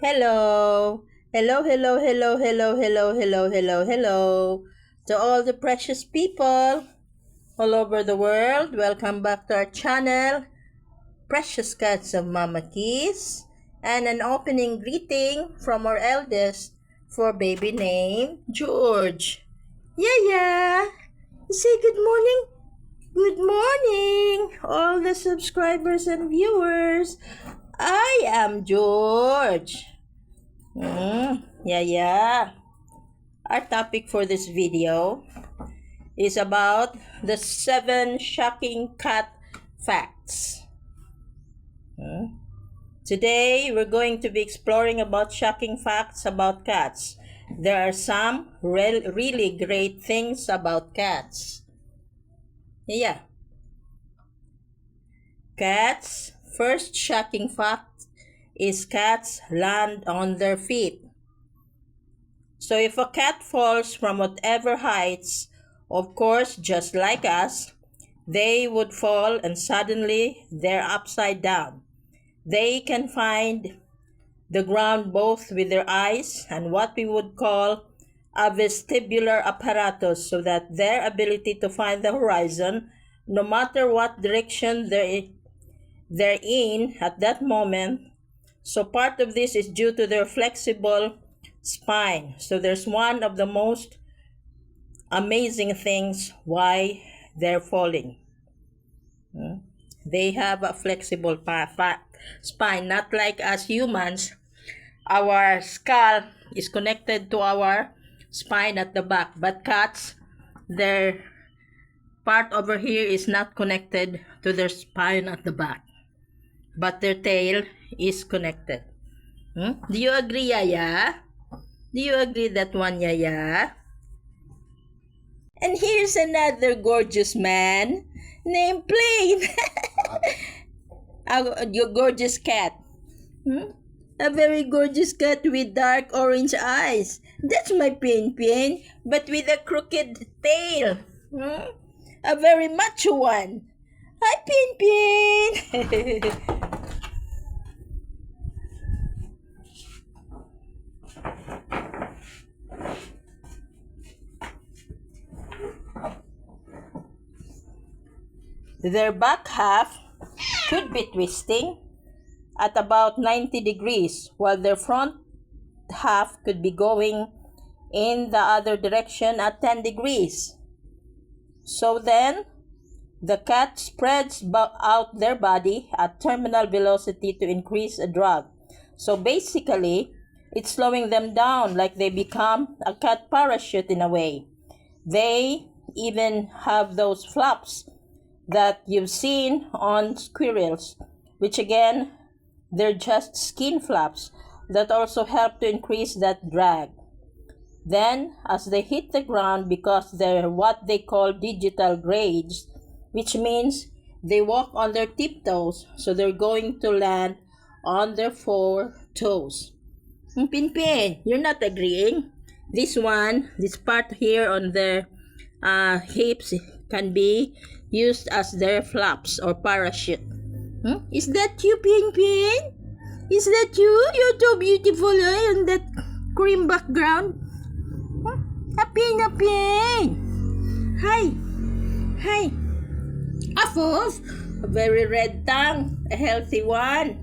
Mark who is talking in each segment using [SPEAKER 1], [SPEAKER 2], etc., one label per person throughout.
[SPEAKER 1] Hello. Hello, hello, hello, hello, hello, hello, hello, hello. To all the precious people all over the world, welcome back to our channel, Precious Cats of Mama Keys, and an opening greeting from our eldest for baby name George. Yeah. Say good morning. Good morning, all the subscribers and viewers. I am George. Yeah. Our topic for this video is about the 7 shocking cat facts. Today, we're going to be exploring about shocking facts about cats. There are some really great things about cats. Yeah. Cats, first shocking fact is cats land on their feet. So if a cat falls from whatever heights, of course, just like us, they would fall and suddenly they're upside down. They can find the ground both with their eyes and what we would call a vestibular apparatus, so that their ability to find the horizon, no matter what direction they're in at that moment. So part of this is due to their flexible spine. So there's one of the most amazing things why they're falling. They have a flexible spine, not like us humans. Our skull is connected to our spine at the back, but cats, their part over here is not connected to their spine at the back, but their tail is connected. Do you agree, Yaya? Do you agree that one, Yaya? And here's another gorgeous man named Plain. Your gorgeous cat. A very gorgeous cat with dark orange eyes. That's my Pin, but with a crooked tail. A very macho one. Hi, Pin. Their back half could be twisting at about 90 degrees, while their front half could be going in the other direction at 10 degrees. So then, the cat spreads out their body at terminal velocity to increase a drag. So basically, it's slowing them down, like they become a cat parachute in a way. They even have those flaps that you've seen on squirrels, which again, they're just skin flaps that also help to increase that drag. Then, as they hit the ground, because they're what they call digital grades, which means they walk on their tiptoes, so they're going to land on their 4 toes. Pin, you're not agreeing? This part here on their hips can be used as their flaps or parachute. Is that you, Pin? Is that you? You're so beautiful, on that cream background. Pin. Hi. Affos. A very red tongue. A healthy one.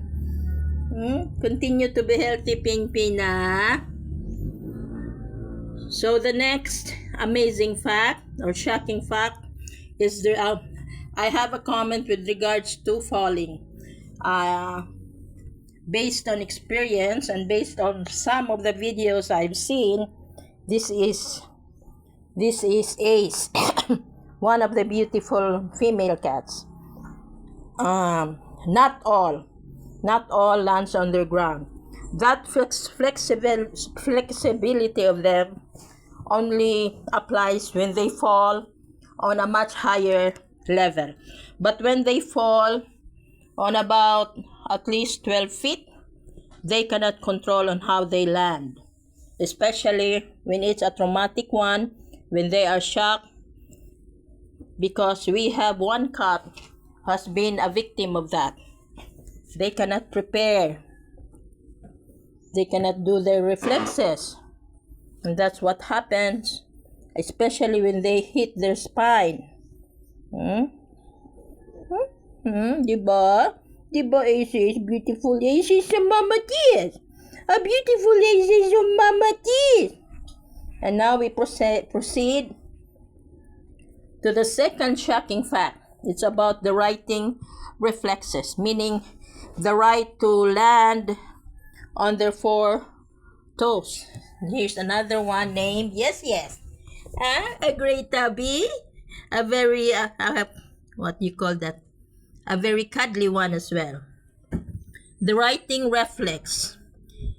[SPEAKER 1] Continue to be healthy, Pin, ah. So the next amazing fact or shocking fact is I have a comment with regards to falling. Based on experience and based on some of the videos I've seen, this is Ace, one of the beautiful female cats. Not all lands on the ground. That flexibility of them only applies when they fall on a much higher level. But when they fall on about at least 12 feet, they cannot control on how they land, especially when it's a traumatic one, when they are shocked, because we have one cat has been a victim of that. They cannot prepare They cannot do their reflexes. And that's what happens, especially when they hit their spine. Diba? Diba, Aces? Beautiful Aces sa Mama Tis. A beautiful Aces sa Mama Tis. And now we proceed to the second shocking fact. It's about the writing reflexes, meaning the right to land on their four toes. Here's another one named Yes. A great tabby. A very, what do you call that? A very cuddly one as well. The writing reflex.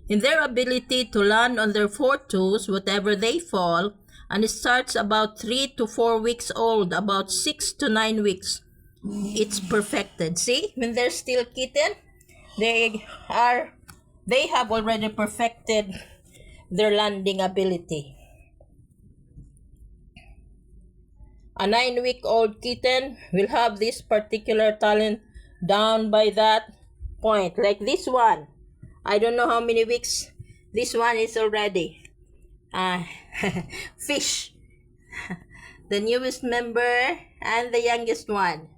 [SPEAKER 1] In their ability to land on their four toes, whatever they fall, and it starts about 3 to 4 weeks old, about 6 to 9 weeks. It's perfected. See, when they're still kitten, they have already perfected their landing ability. A 9-week-old kitten will have this particular talent down by that point, like this one. I don't know how many weeks this one is already. Fish, the newest member and the youngest one.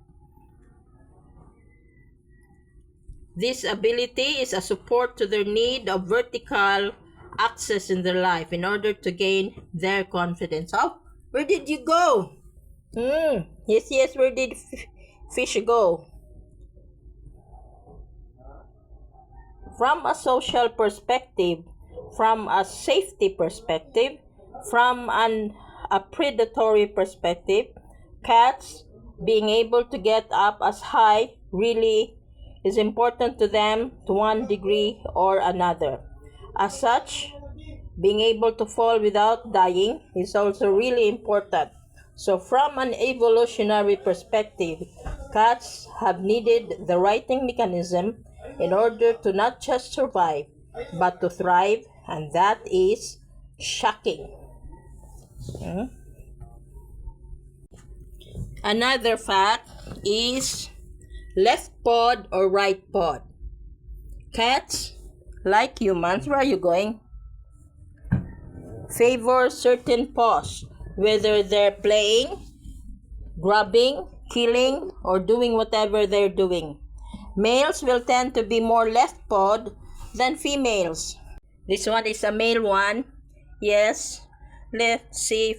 [SPEAKER 1] This ability is a support to their need of vertical access in their life in order to gain their confidence. Oh, where did you go? Yes, where did fish go? From a social perspective, from a safety perspective, from a predatory perspective, cats being able to get up as high really is important to them to one degree or another. As such, being able to fall without dying is also really important. So from an evolutionary perspective, cats have needed the writing mechanism in order to not just survive, but to thrive, and that is shocking. Another fact is left pod or right pod. Cats, like humans, where are you going? Favor certain paws, whether they're playing, grabbing, killing, or doing whatever they're doing. Males will tend to be more left pod than females. This one is a male one. Yes. Let's see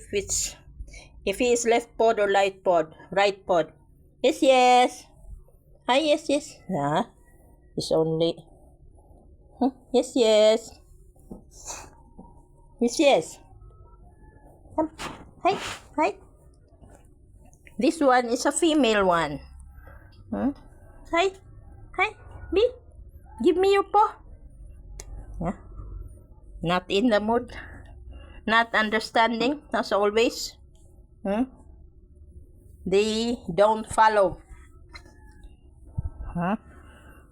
[SPEAKER 1] if he is left pod or right pod. Yes. Hi, yes. It's only. Yes. Yes. Hi. This one is a female one. Hi. B. Give me your paw. Yeah. Not in the mood. Not understanding, as always. They don't follow.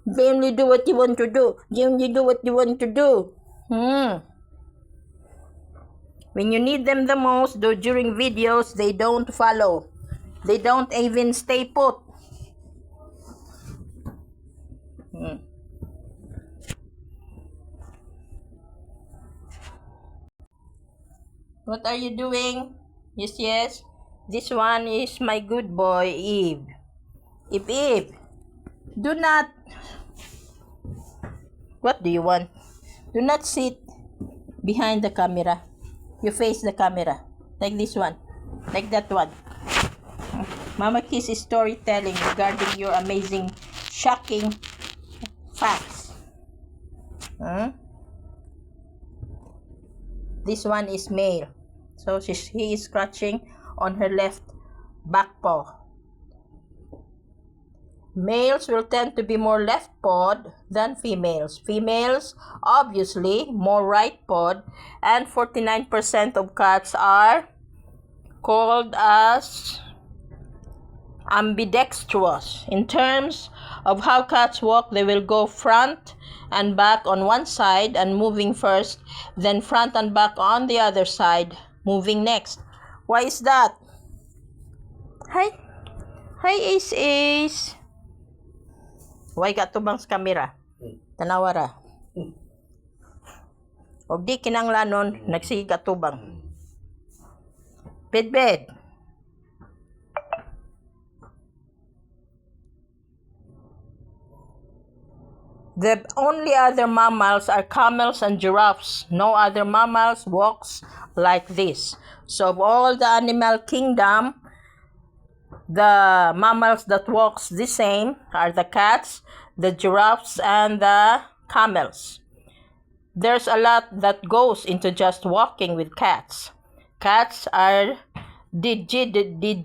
[SPEAKER 1] They only do what you want to do. When you need them the most, though during videos, they don't follow. They don't even stay put. What are you doing? Yes. This one is my good boy, Eve. Eve, do not... What do you want? Do not sit behind the camera. You face the camera. Like this one. Like that one. Mama Kiss is storytelling regarding your amazing, shocking facts. This one is male. So he is scratching on her left back paw. Males will tend to be more left pawed than females. Females, obviously, more right pawed, and 49% of cats are called as ambidextrous. In terms of how cats walk, they will go front and back on one side and moving first, then front and back on the other side, moving next. Why is that? Hi, Ace. Why ka tubang sa camera? Tanawara. Og di kinanglanon, nagsiga tubang. Bed. The only other mammals are camels and giraffes. No other mammals walks like this. So of all the animal kingdom, the mammals that walks the same are the cats, the giraffes, and the camels. There's a lot that goes into just walking with cats. Cats are digidegrade.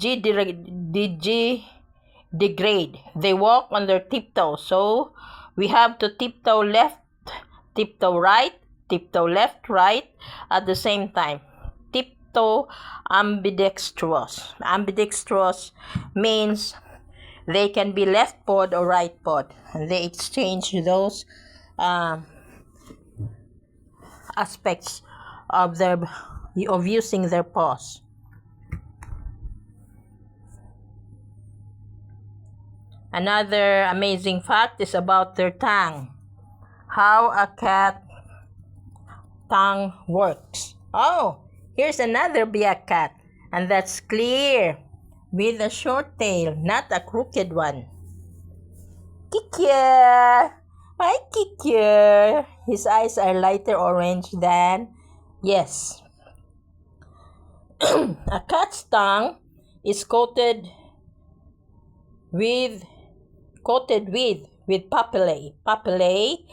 [SPEAKER 1] They walk on their tiptoes, so we have to tiptoe left, tiptoe right, tiptoe left, right at the same time. Tiptoe ambidextrous. Ambidextrous means they can be left pod or right pod, and they exchange those aspects of using their paws. Another amazing fact is about their tongue. How a cat tongue works. Oh, here's another Biak cat, and that's clear with a short tail, not a crooked one. Kikya! Hi, Kikya! His eyes are lighter orange than... Yes. A cat's tongue is coated with papillae. Papillae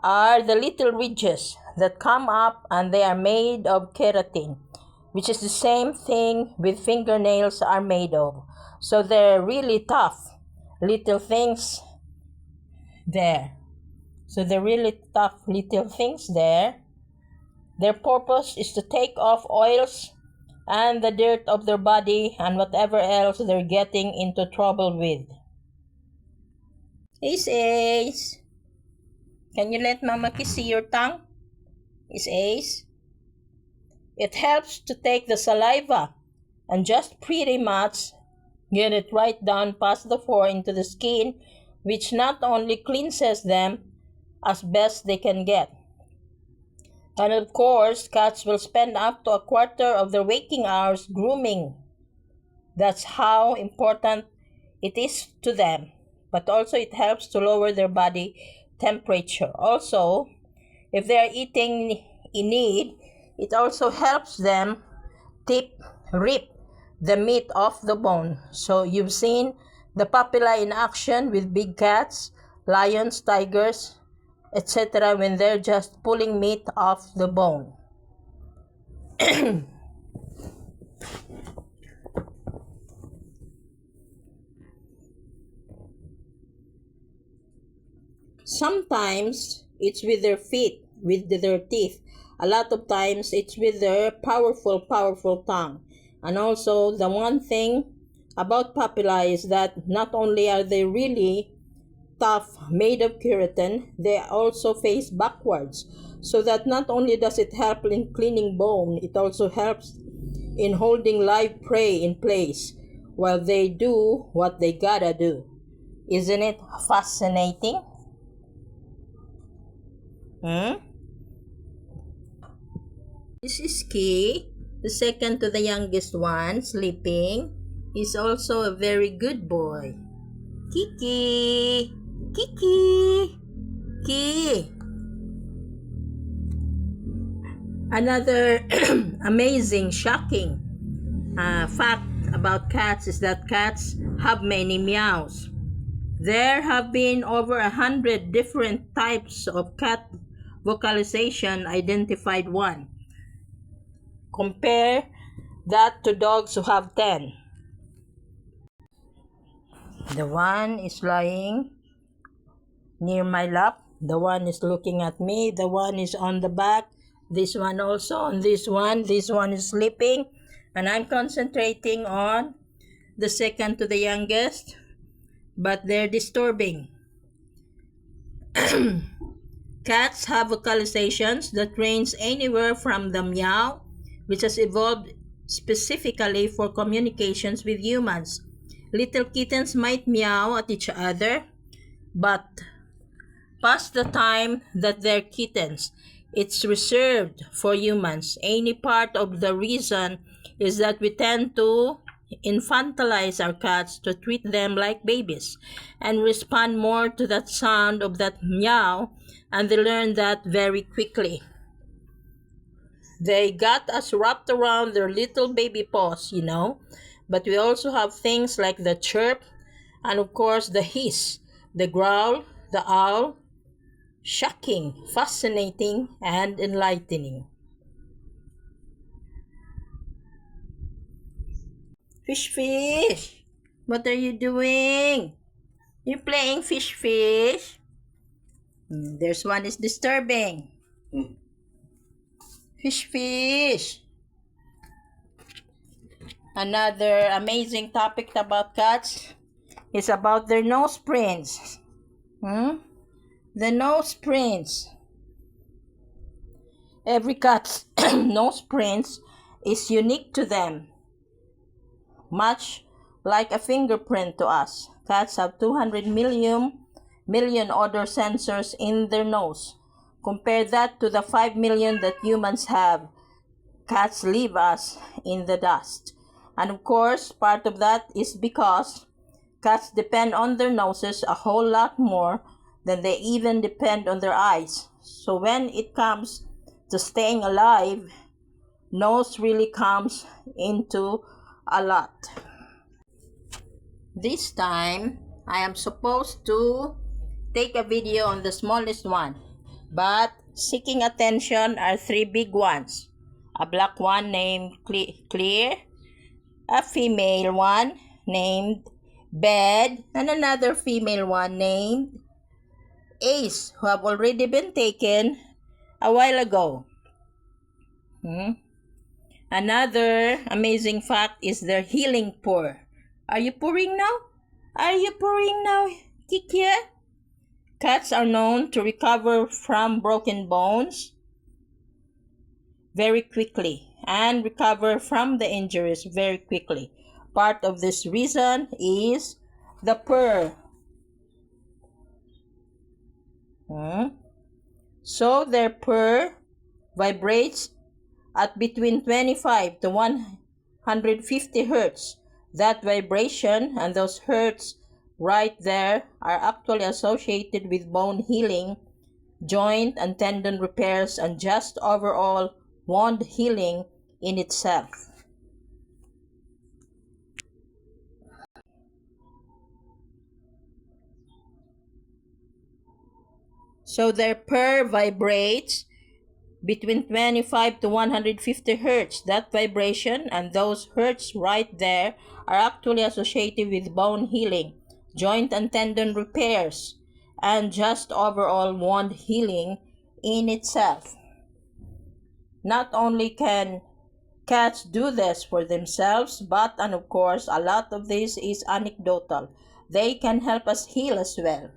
[SPEAKER 1] are the little ridges that come up, and they are made of keratin, which is the same thing with fingernails are made of. So they're really tough little things there. Their purpose is to take off oils and the dirt of their body and whatever else they're getting into trouble with. Ace. Can you let Mama kiss your tongue? Ace. It helps to take the saliva and just pretty much get it right down past the fur into the skin, which not only cleanses them as best they can get. And of course, cats will spend up to a quarter of their waking hours grooming. That's how important it is to them. But also it helps to lower their body temperature. Also, if they are eating in need, it also helps them rip the meat off the bone. So you've seen the papillae in action with big cats, lions, tigers, etc. when they're just pulling meat off the bone. Sometimes it's with their feet, with their teeth. A lot of times it's with their powerful tongue. And also the one thing about papillae is that not only are they really tough, made of keratin, they also face backwards. So that not only does it help in cleaning bone, it also helps in holding live prey in place while they do what they gotta do. Isn't it fascinating? This is Key, the second to the youngest one, sleeping. He's also a very good boy. Kiki! Another amazing, shocking fact about cats is that cats have many meows. There have been over 100 different types of cat vocalization identified one. Compare that to dogs who have 10. The one is lying near my lap. The one is looking at me. The one is on the back. This one also on this one. This one is sleeping. And I'm concentrating on the second to the youngest. But they're disturbing. Cats have vocalizations that range anywhere from the meow, which has evolved specifically for communications with humans. Little kittens might meow at each other, but past the time that they're kittens, it's reserved for humans. Any part of the reason is that we tend to infantilize our cats to treat them like babies and respond more to that sound of that meow, and they learn that very quickly. They got us wrapped around their little baby paws, but we also have things like the chirp and, of course, the hiss, the growl, the owl. Shocking, fascinating, and enlightening. Fish, fish, what are you doing? You're playing fish, fish. There's one is disturbing. Fish, fish. Another amazing topic about cats is about their nose prints. The nose prints. Every cat's nose prints is unique to them, much like a fingerprint to us. Cats have 200 million odor sensors in their nose. Compare that to the 5 million that humans have. Cats leave us in the dust. And of course, part of that is because cats depend on their noses a whole lot more than they even depend on their eyes. So when it comes to staying alive, nose really comes into a lot. This time, I am supposed to take a video on the smallest one, but seeking attention are three big ones. A black one named Clear, a female one named Bed, and another female one named Ace, who have already been taken a while ago. Another amazing fact is their healing purr. Are you purring now? Are you purring now, Kikia? Cats are known to recover from broken bones very quickly and recover from the injuries very quickly. Part of this reason is the purr. So their purr vibrates at between 25 to 150 hertz. That vibration and those hertz right there are actually associated with bone healing, joint and tendon repairs, and just overall wound healing in itself. So their purr vibrates between 25 to 150 hertz. That vibration and those hertz right there are actually associated with bone healing, joint and tendon repairs, and just overall wound healing in itself. Not only can cats do this for themselves, but, and of course, a lot of this is anecdotal. They can help us heal as well.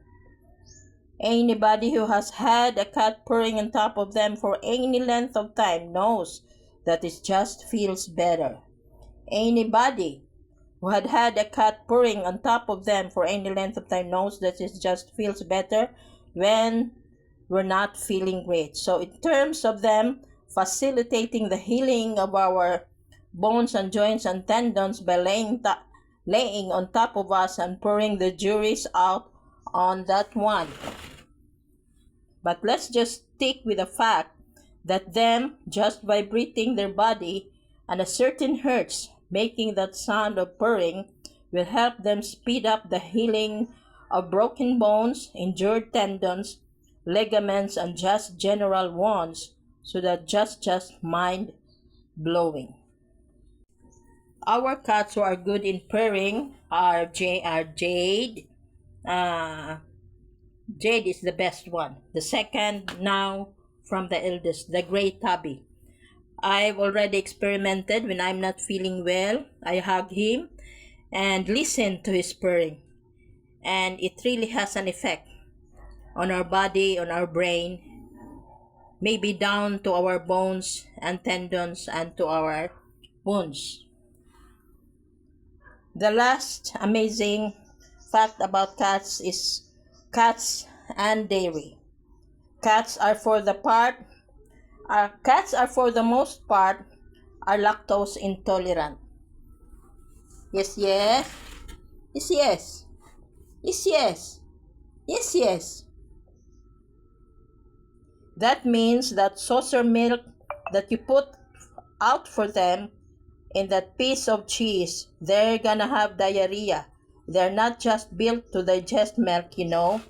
[SPEAKER 1] Anybody who has had a cat purring on top of them for any length of time knows that it just feels better. Anybody who had had a cat purring on top of them for any length of time knows that it just feels better when we're not feeling great. So in terms of them facilitating the healing of our bones and joints and tendons by laying on top of us and pouring the juice out on that one. But let's just stick with the fact that them just vibrating their body at a certain hertz, making that sound of purring, will help them speed up the healing of broken bones, injured tendons, ligaments, and just general wounds. So that just mind-blowing. Our cats who are good in purring are Jade. Jade is the best one. The second now from the eldest, the Gray Tabby. I've already experimented when I'm not feeling well. I hug him and listen to his purring. And it really has an effect on our body, on our brain, maybe down to our bones and tendons and to our wounds. The last amazing fact about cats is cats and dairy. Cats are for the part Our cats are, for the most part, are lactose intolerant. Yes, yes. Yes, yes. Yes, yes. Yes, yes. That means that saucer milk that you put out for them in that piece of cheese, they're gonna have diarrhea. They're not just built to digest milk, you know.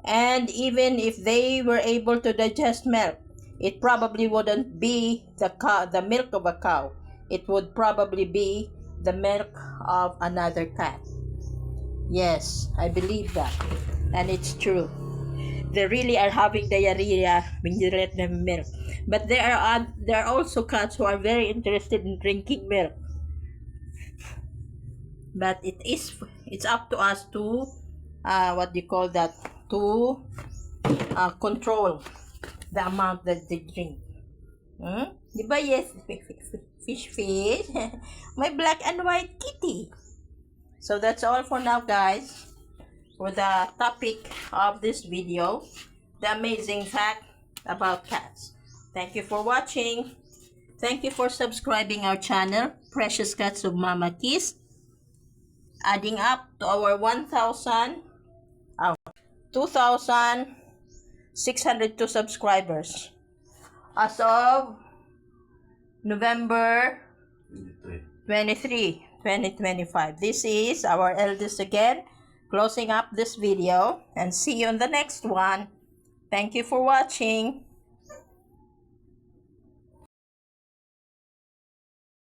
[SPEAKER 1] And even if they were able to digest milk, it probably wouldn't be the milk of a cow. It would probably be the milk of another cat. Yes, I believe that. And it's true. They really are having diarrhea when you let them milk. But there are also cats who are very interested in drinking milk. But it's up to us to what do you call that, to control the amount that they drink. Di ba? Yes, fish. My black and white kitty. So that's all for now, guys, for the topic of this video, the amazing fact about cats. Thank you for watching. Thank you for subscribing our channel, Precious Cats of Mama Kiss, adding up to our 2,602 subscribers as of November 23, 2025. This is our eldest again, closing up this video, and see you on the next one. Thank you for watching.